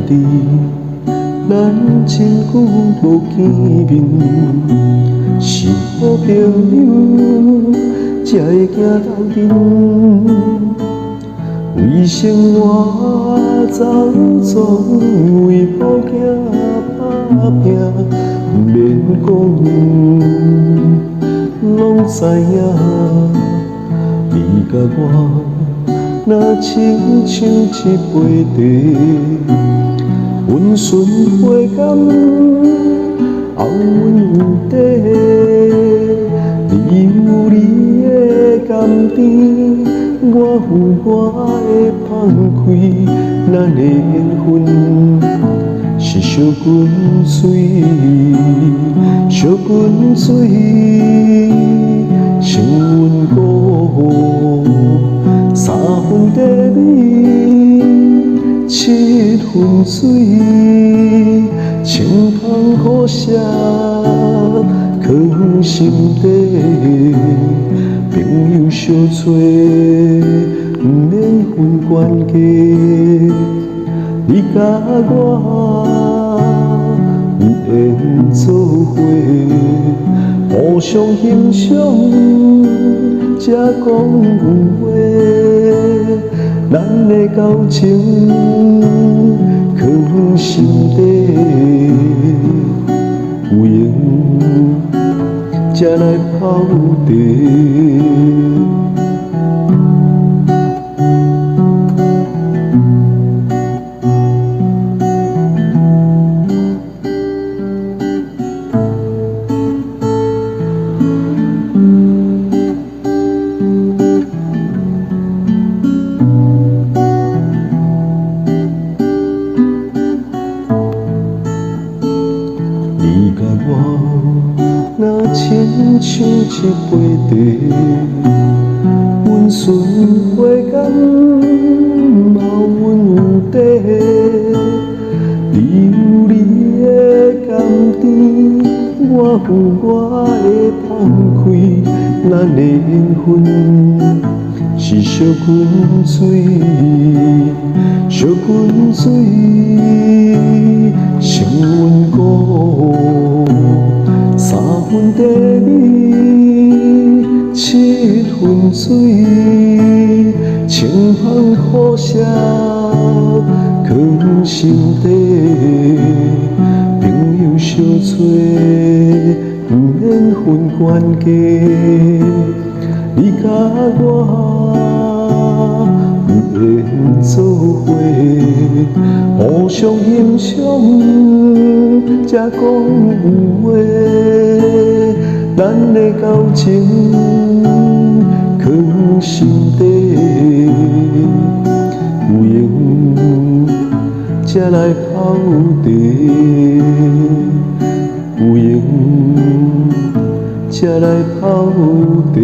伫，咱真久无见面，是好朋友才会行斗阵。为生活走总为好囝打拼，不免讲，拢知影。你甲我若亲像一杯茶，温顺花甘，后阮有底。你有你的甘甜，我有我的放开，咱的缘分是烧滚水，烧滚水，成阮故，三分地米，七分水，清芳苦涩，藏心底。朋友相找，不免分关系。你甲我有缘做伙，互相欣赏，才讲有话。咱的交情藏心底，有缘才来泡茶。你甲我若亲像一杯茶，温顺花甘，后阮有底。你有你的甘甜，我有我的放开，咱的缘分是烧滚水，烧滚水，成阮故。三分地米，七分水，清芳苦涩，藏心底。朋友相找，不免分关系。你甲我有缘做伙，互相欣赏，才讲有话。咱的交情藏心底，有缘才来泡茶，有缘才来泡茶。